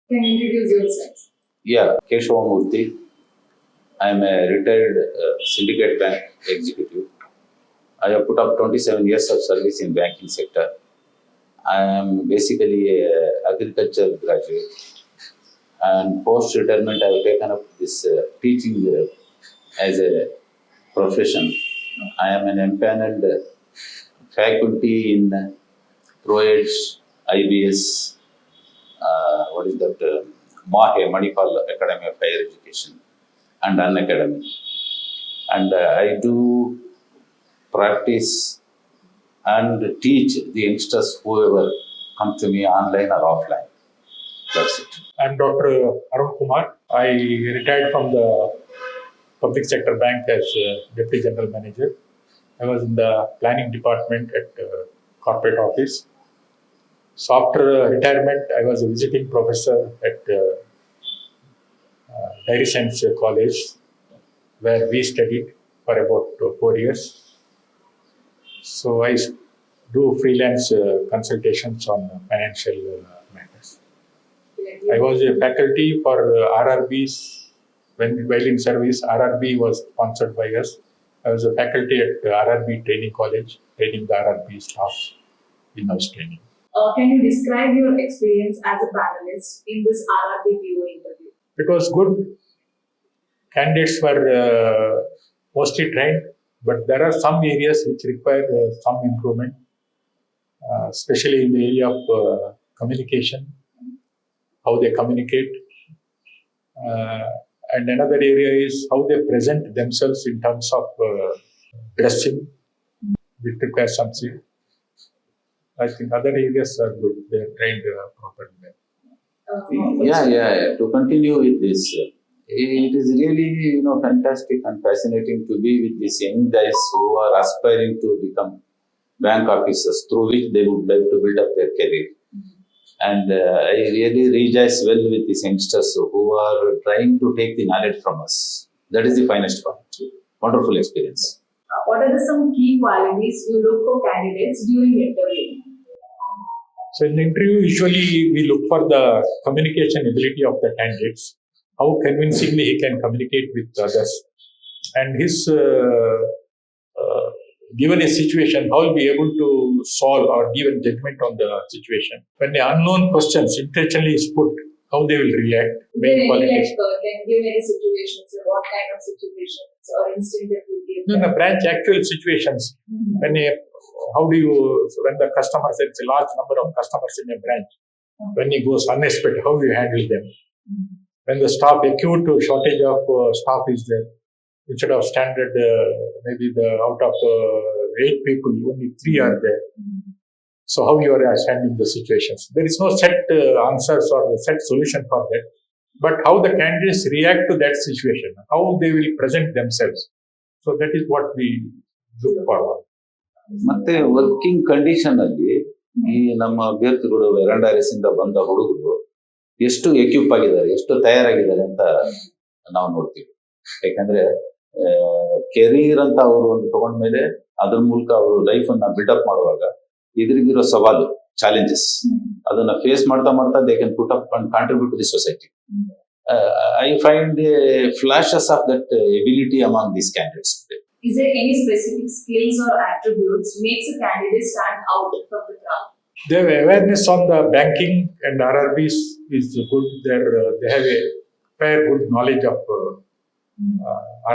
Can you introduce yourself? Yeah, Keshava Murthy. I am a retired syndicate bank executive. I have put up 27 years of service in banking sector. I am basically a agriculture graduate, and post retirement I have taken up this teaching as a profession. I am an empaneled faculty in Retd, IBS, what is that? Mahe, Manipal Academy of Higher Education, and Unacademy. And I do practice and teach the youngsters, whoever come to me online or offline. That's it. I'm Dr. Arun Kumar. I retired from the public sector bank as Deputy General Manager. I was in the planning department at corporate office. So after retirement, I was a visiting professor at Dairy Science College, where we studied for about 4 years. So I do freelance consultations on financial matters. I was a faculty for RRBs. While in service, RRB was sponsored by us. I was a faculty at RRB Training College, training the RRB staff in-house training. Can you describe your experience as a panelist in this RRB PO interview? It was good. Candidates were mostly trained, but there are some areas which require some improvement, especially in the area of communication, how they communicate. And another area is how they present themselves in terms of dressing, which requires some skill. I think other areas are good. They are trained properly. To continue with this, it is really fantastic and fascinating to be with these young guys who are aspiring to become bank officers, through which they would like to build up their career. And I really rejoice well with these youngsters who are trying to take the knowledge from us. That is the finest part. Wonderful experience. What are some key qualities you look for candidates during interview? So in the interview, usually we look for the communication ability of the candidates, how convincingly he can communicate with others, and his given a situation, how will be able to solve or give a judgment on the situation. When the unknown questions intentionally is put, how they will react. Main qualities. Can give any situations, what kind of situations or instinctively? In the branch actual situations, when the customer says a large number of customers in a branch, when he goes unexpected, how you handle them? When the staff, acute shortage of staff is there, instead of standard, maybe out of 8 people, only 3 are there. So how you are handling the situations? There is no set answers or set solution for that. But how the candidates react to that situation, how they will present themselves. So that is what we look for. ಮತ್ತೆ working condition ಅಲ್ಲಿ ಈ ನಮ್ಮ ಅಭ್ಯರ್ಥಿಗಳು veranda ರೇಸಿಂದ ಬಂದ ಹುಡುಗರು ಎಷ್ಟು equip ಆಗಿದ್ದಾರೆ, ಎಷ್ಟು ತಯಾರಾಗಿದ್ದಾರೆ ಅಂತ ನಾವು ನೋಡ್ತೀವಿ. ಯಾಕಂದ್ರೆ ಕೆರಿಯರ್ ಅಂತ ಅವರು ಒಂದು ತಗೊಂಡ್ಮೇಲೆ ಅದ್ರ ಮೂಲಕ ಅವರು ಲೈಫ್ ಅನ್ನ ಬಿಲ್ಡಪ್ ಮಾಡುವಾಗ ಎದುರಿಗಿರೋ ಸವಾಲು, ಚಾಲೆಂಜಸ್, ಅದನ್ನ ಫೇಸ್ ಮಾಡ್ತಾ ಮಾಡ್ತಾ they can put up and contribute to the society. I find flashes of that ability among these candidates today. Is there any specific skills or attributes makes a candidate stand out from the crowd? Their awareness on the banking and RRBs is good. They have a fair good knowledge of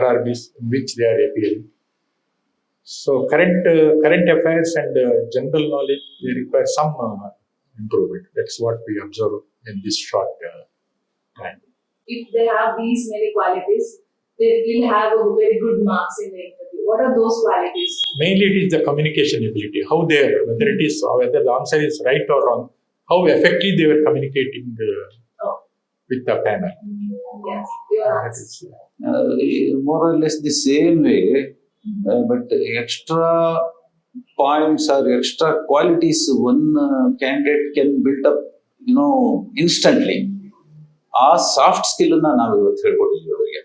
RRBs in which they are appearing. So current affairs and general knowledge, they require some improvement. That's what we observe in this short time. If they have these many qualities, they will have a very good marks in the interview. What are those qualities? Mainly it is the communication ability. Whether the answer is right or wrong, how effectively they were communicating with the panel. Yes, your answer. More or less the same way, but extra points or extra qualities one candidate can build up, instantly. ಆ soft skill ಅನ್ನ ನಾವು ಇವತ್ತು ಹೇಳ್ಕೊಟ್ಟಿದ್ವಿ ಅವರಿಗೆ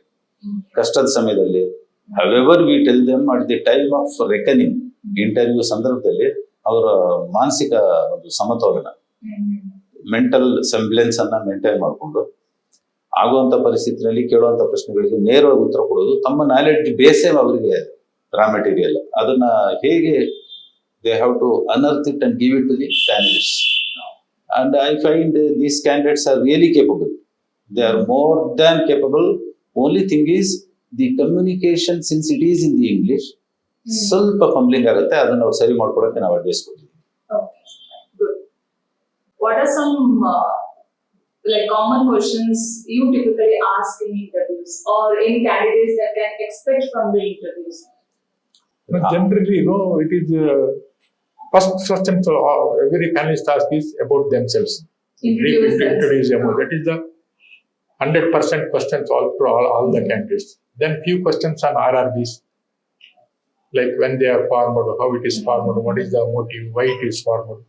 ಕಷ್ಟದ ಸಮಯದಲ್ಲಿ. However we tell them at the time of reckoning, interview ಸಂದರ್ಭದಲ್ಲಿ ಅವರ ಮಾನಸಿಕ ಒಂದು ಸಮತೋಲನ, ಮೆಂಟಲ್ ಸೆಂಬ್ಲೆನ್ಸ್ ಅನ್ನ ಮೇಂಟೈನ್ ಮಾಡಿಕೊಂಡು ಆಗುವಂತ ಪರಿಸ್ಥಿತಿನಲ್ಲಿ ಕೇಳುವಂತ ಪ್ರಶ್ನೆಗಳಿಗೆ ನೇರವಾಗಿ ಉತ್ತರ ಕೊಡೋದು, ತಮ್ಮ ನಾಲೆಡ್ಜ್ ಬೇಸೇ ಅವರಿಗೆ ರಾ ಮೆಟೀರಿಯಲ್. ಅದನ್ನ ಹೇಗೆ they have to unearth it and give it to the panelist. And I find these candidates are really capable. They are more than capable. Only thing is the communication, since it is in the English, ಸ್ವಲ್ಪ ಫಂಬ್ಲಿಂಗ್ ಆಗುತ್ತೆ. ಅದನ್ನ ನಾವು ಸರಿ ಮಾಡ್ಕೊಳಕ್ಕೆ ನಾವು advice ಕೊಡ್ತೀವಿ. Okay, good. What are some like common questions you typically ask in interviews, or any candidates that can expect from the interviews? Generally, it is first question every panelist asks is about themselves. Introduce them. That is the 100% questions all the candidates. Then few questions on RRBs, like when they are formed, how it is formed, what is the motive, why it is formed,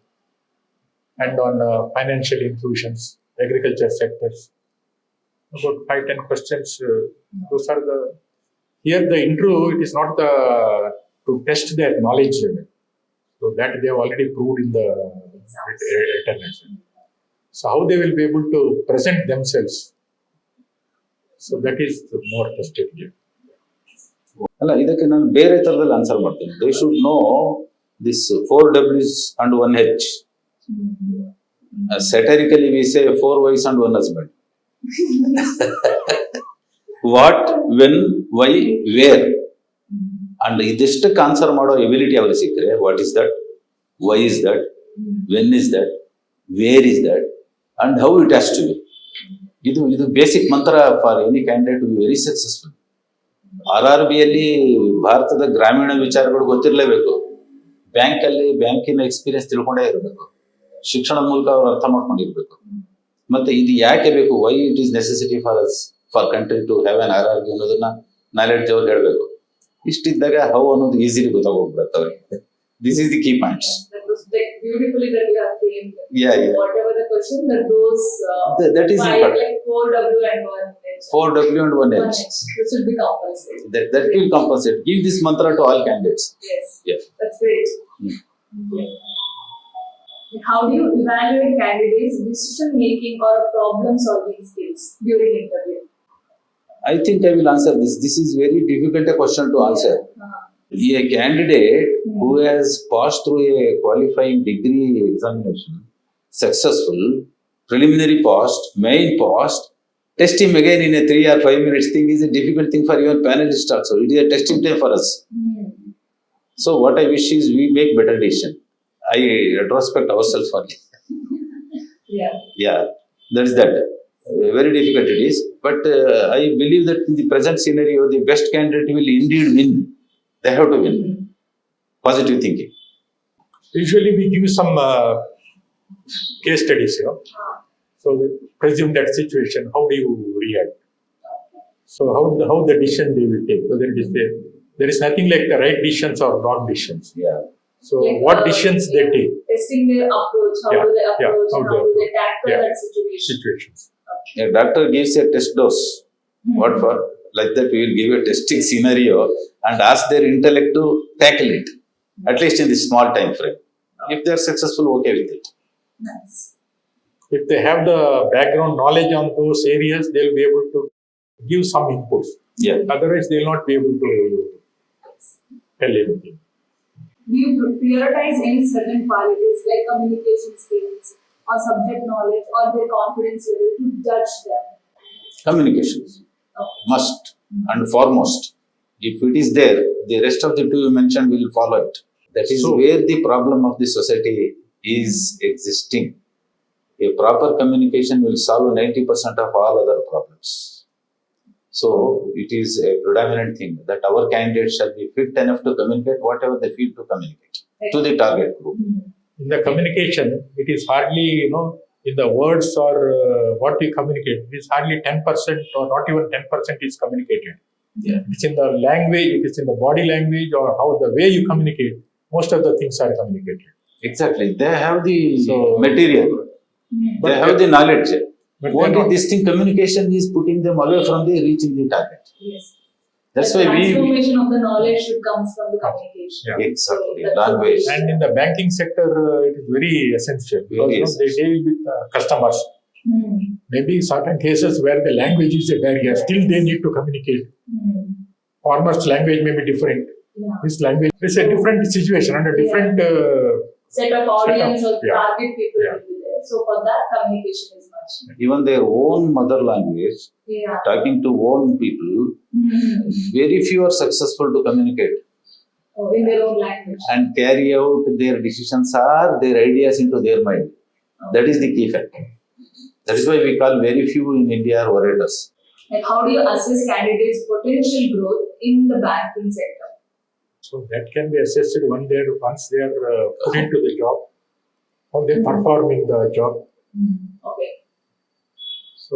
and on financial inclusions, agriculture sectors. About 5-10 questions. Those are the. Here the interview, it is not to test their knowledge level. So that they have already proved in the international. So how they will be able to present themselves. So that is the more tested here. ಅಲ್ಲ, ಇದಕ್ಕೆ ನಾನು ಬೇರೆ ತರದಲ್ಲಿ answer ಮಾಡ್ತೀನಿ. They should know this 4 W's and 1 H. Satirically we say 4 wives and 1 husband. What, when, why, where. And ಇದಿಷ್ಟಕ್ಕೆ answer ಮಾಡೋ ability ಅವ್ರಿಗೆ ಸಿಕ್ಕರೆ, what is that, why is that, when is that, where is that, and how it has to be. ಇದು basic ಮಂತ್ರ for any candidate to be very successful. RRB ಅಲ್ಲಿ ಭಾರತದ ಗ್ರಾಮೀಣ ವಿಚಾರಗಳು ಗೊತ್ತಿರಲೇಬೇಕು. ಬ್ಯಾಂಕಿನ ಎಕ್ಸ್ಪೀರಿಯನ್ಸ್ ತಿಳ್ಕೊಂಡೇ ಇರಬೇಕು. ಶಿಕ್ಷಣದ ಮೂಲಕ ಅವ್ರು ಅರ್ಥ ಮಾಡ್ಕೊಂಡಿರ್ಬೇಕು. ಮತ್ತೆ ಇದು ಯಾಕೆ ಬೇಕು, why it is necessity for country to have an RRB ಅನ್ನೋದನ್ನ ನಾಲೆಡ್ಜ್ ಅವ್ರು ಹೇಳಬೇಕು. ಇಷ್ಟಿದ್ದಾಗ ಹೌ ಅನ್ನೋದು ಈಸಿಲಿ ಗೊತ್ತಾಗೋಗ್ಬಿಡುತ್ತೆ ಅವ್ರಿಗೆ. This is the key points. That was beautifully that you have framed. Yeah. Whatever the question, that those that is five, important. like 4W and 1H. 4W and 1H. This should be compulsory. That will compensate. Give this mantra to all candidates. Yes. Yeah. That's great. Okay. How do you evaluate candidates' decision making or problem solving skills during interview? I think I will answer this. This is very difficult a question to answer. A candidate who has passed through a qualifying degree examination, successful, preliminary passed, main passed, test him again in a 3 or 5 minutes thing is a difficult thing for even panelists also. It is a testing time for us. So what I wish is we make better decision. I retrospect ourselves only. Yeah, that is that. Very difficult it is, but I believe that in the present scenario, the best candidate will indeed win. They have to win. Positive thinking. Usually we give some case studies, So presume that situation, how do you react? So how the decision they will take. So there is nothing like the right decisions or wrong decisions. Yeah. So like, what decisions they take? Testing their approach, how do they approach, how do they tackle that situations. A doctor gives a test dose. What for? Like that, we will give a testing scenario and ask their intellect to tackle it, at least in this small time frame. If they are successful, okay with it. Nice. If they have the background knowledge on those areas, they will be able to give some inputs. Yeah. Otherwise, they will not be able to tell anything. Do you prioritize any certain qualities like communication skills or subject knowledge or their confidence level to judge them? Communications. Must and foremost. If it is there, the rest of the two you mentioned will follow it. That is where the problem of the society is existing. A proper communication will solve 90% of all other problems. So it is a predominant thing that our candidates shall be fit enough to communicate whatever they feel to communicate to the target group. In the communication, it is hardly, in the words or what you communicate, it is hardly 10% or not even 10% is communicated. Yeah. It's in the language, it is in the body language or how the way you communicate, most of the things are communicated. Exactly. They have the material. They have the knowledge. But only this thing, communication is putting them away from the reaching the target. Yes. That's the why we transformation of the knowledge should come from the communication. Yeah. exactly So, language. And in the banking sector, it is very essential because Very they deal with customers. Maybe certain cases where the language is a barrier, still they need to communicate. Farmers' language may be different. Yeah. This language is a different situation and a different. Set of audience or Yeah. target people Yeah. will be there. So for that, communication is much. Even their own mother language, Yeah. talking to own people, very few are successful to communicate Oh, in their own language. and carry out their decisions or their ideas into their mind. That is the key factor. That is why we call very few in India are orators. Like how do you assess candidates' potential growth in the banking sector? So that can be assessed once they are put into the job, how they perform in the job. Okay. So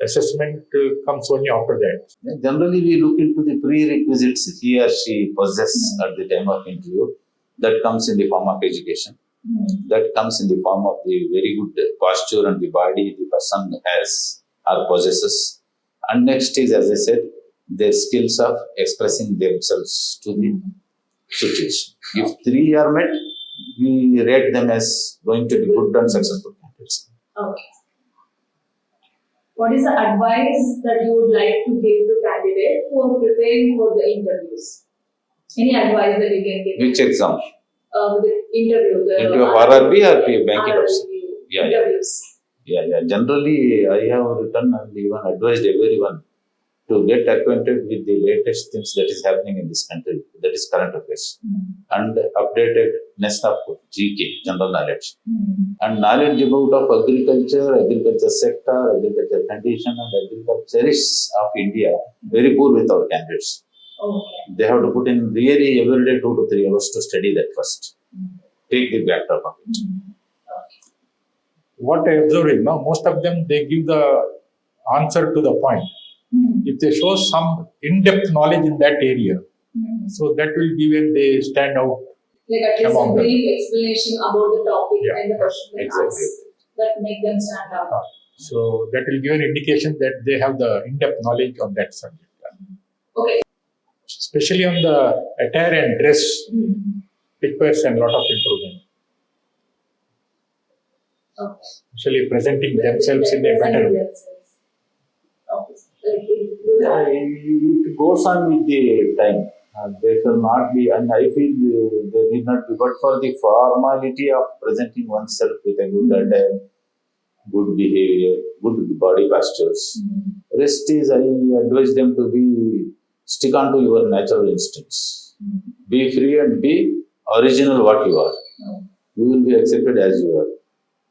assessment comes only after that. Generally, we look into the prerequisites he or she possesses at the time of interview. That comes in the form of education. That comes in the form of the very good posture and the body the person has or possesses. And next is, as I said, their skills of expressing themselves to the situation. If three are met, we rate them as going to be good and successful candidates. Okay. What is the advice that you would like to give to candidates who are preparing for the interviews? Any advice that you can give? Which exam? The interview. The Into RRB or banking officer? Yeah, yeah. interviews. Yeah. Generally, I have written and even advised everyone to get acquainted with the latest things that is happening in this country, that is current affairs, and updatedness of GK, general knowledge, and knowledge about of agriculture sector, agriculture condition, and agriculturists of India. Very poor with our candidates. Okay. They have to put in really every day 2 to 3 hours to study that first. Take the backdrop of it. What I observe is now most of them they give the answer to the point. If they show some in-depth knowledge in that area, so that will give them they stand out. Like at least a Among them. brief explanation about the topic Yeah. and the question they Exactly. ask that make them stand out. So that will give an indication that they have the in-depth knowledge of that subject. Okay. Especially on the attire and dress, it requires a lot of improvement. Okay. Especially presenting themselves in a better way. It goes on with the time. There shall not be, and I feel there need not be, but for the formality of presenting oneself with a good attire, good behavior, good body postures. Rest is, I advise them to stick on to your natural instincts. Be free and be original what you are. You will be accepted as you are.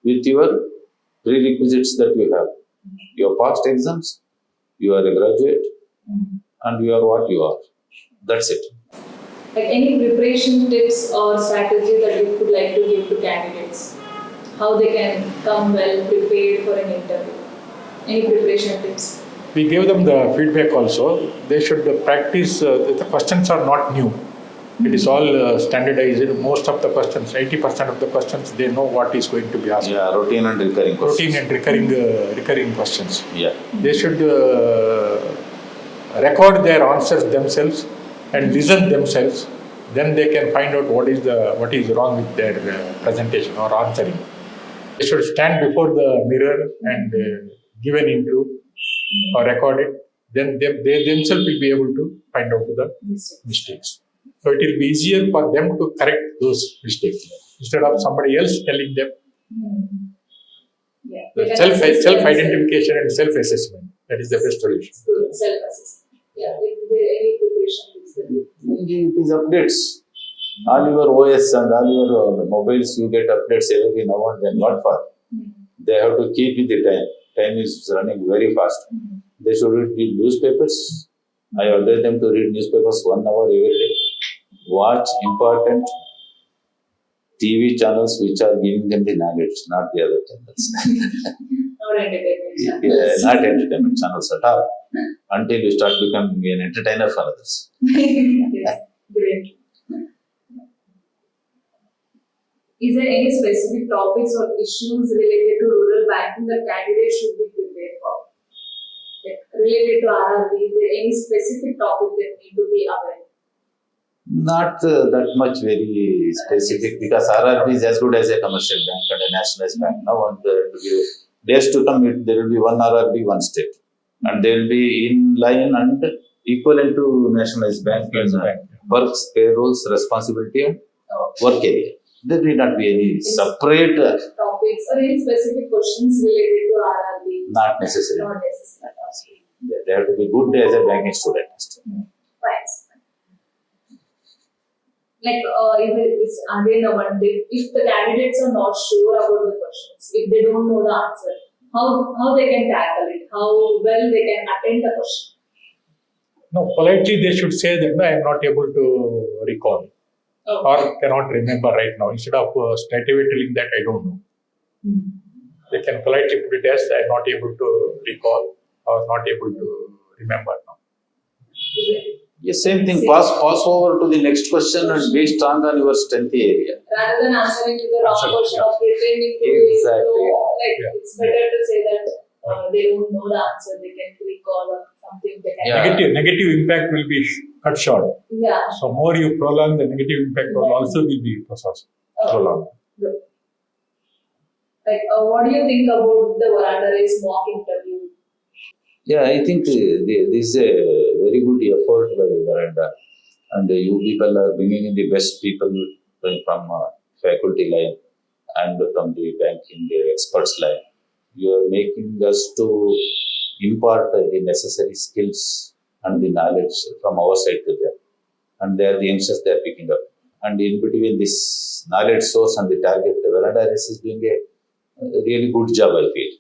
With your prerequisites that you have. Your past exams, you are a graduate, and you are what you are. That's it. Like any preparation tips or strategy that you would like to give to candidates? How they can come well prepared for an interview? Any preparation tips? We gave them the feedback also. They should practice, the questions are not new. It is all standardized. Most of the questions, 80% of the questions, they know what is going to be asked. Yeah, routine and recurring questions. Routine and recurring questions. Yeah. They should record their answers themselves and listen themselves. Then they can find out what is wrong with their presentation or answering. They should stand before the mirror and give an interview or record it. Then they themselves will be able to find out the mistakes. So it will be easier for them to correct those mistakes instead of somebody else telling them. Yeah. Self-identification and self-assessment. That is the best solution. Self-assessment. Yeah. If there any preparation tips that you It is updates. All your OS and all your mobiles, you get updates every now and then. What for? They have to keep with the time. Time is running very fast. They should read newspapers. I order them to read newspapers 1 hour every day. Watch important TV channels which are giving them the knowledge, not the other channels. Not entertainment Yeah, channels. not entertainment channels at all. Until you start becoming an entertainer for others. Yes, great. Is there any specific topics or issues related to rural banking that candidates should be prepared for? Like related to RRB? Is there any specific topic that need to be aware? Not that much very specific because RRB is as good as a commercial bank and a nationalized bank now. And days to come, there will be one RRB, one state, and they will be in line and equivalent to nationalized bank in works, payrolls, responsibility, and work area. There need not be any separate. Topics or any specific questions related to RRB? Not necessary. Not necessary. They have to be good as a banking student. Fine. Like, if it's again a one day, if the candidates are not sure about the questions, if they don't know the answer, how they can tackle it, how well they can attend the question. No, politely they should say that I am not able to recall or cannot remember right now. Instead of straight away telling that I don't know. They can politely put it as I am not able to recall or not able to remember now. Yes, same thing. Pass over to the next question and be strong on your strength area. Rather than answering to the wrong question or pretending to Exactly. It's better to say that they don't know the answer, they can recall or something. They can Negative impact will be cut short. Yeah. So more you prolong, the negative impact will also be prolonged. Good. Like, what do you think about the Veranda race mock interview? Yeah, I think this is a very good effort by Veranda, and you people are bringing in the best people from faculty line and from the banking experts line. You are making us to impart the necessary skills and the knowledge from our side to them, and they are the answers they are picking up. And in between this knowledge source and the target, Veranda race is doing a really good job, I feel.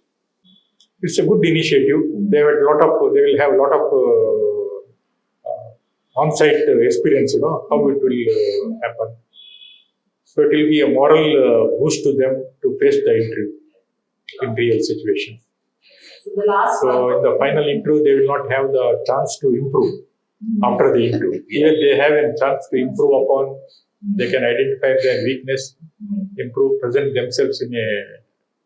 It's a good initiative. They will have a lot of on-site experience, how it will happen. So it will be a moral boost to them to face the interview in real situation. So the last So in the final interview, they will not have the chance to improve after the interview. Here they have a chance to improve upon. They can identify their weakness, improve, present themselves in a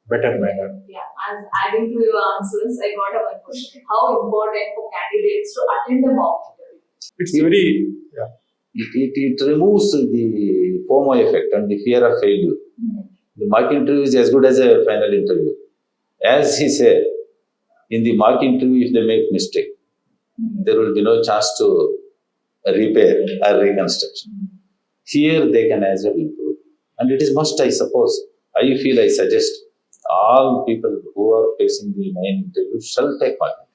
better manner. Yeah, and adding to your answers, I got one question. How important for candidates to attend the mock interview? It's very, It removes the FOMO effect and the fear of failure. The mock interview is as good as a final interview. As he said, in the mock interview, if they make mistake, there will be no chance to repair or reconstruction. Here they can as well improve. And it is must, I suppose. I suggest all people who are facing the main interview shall take mock interview.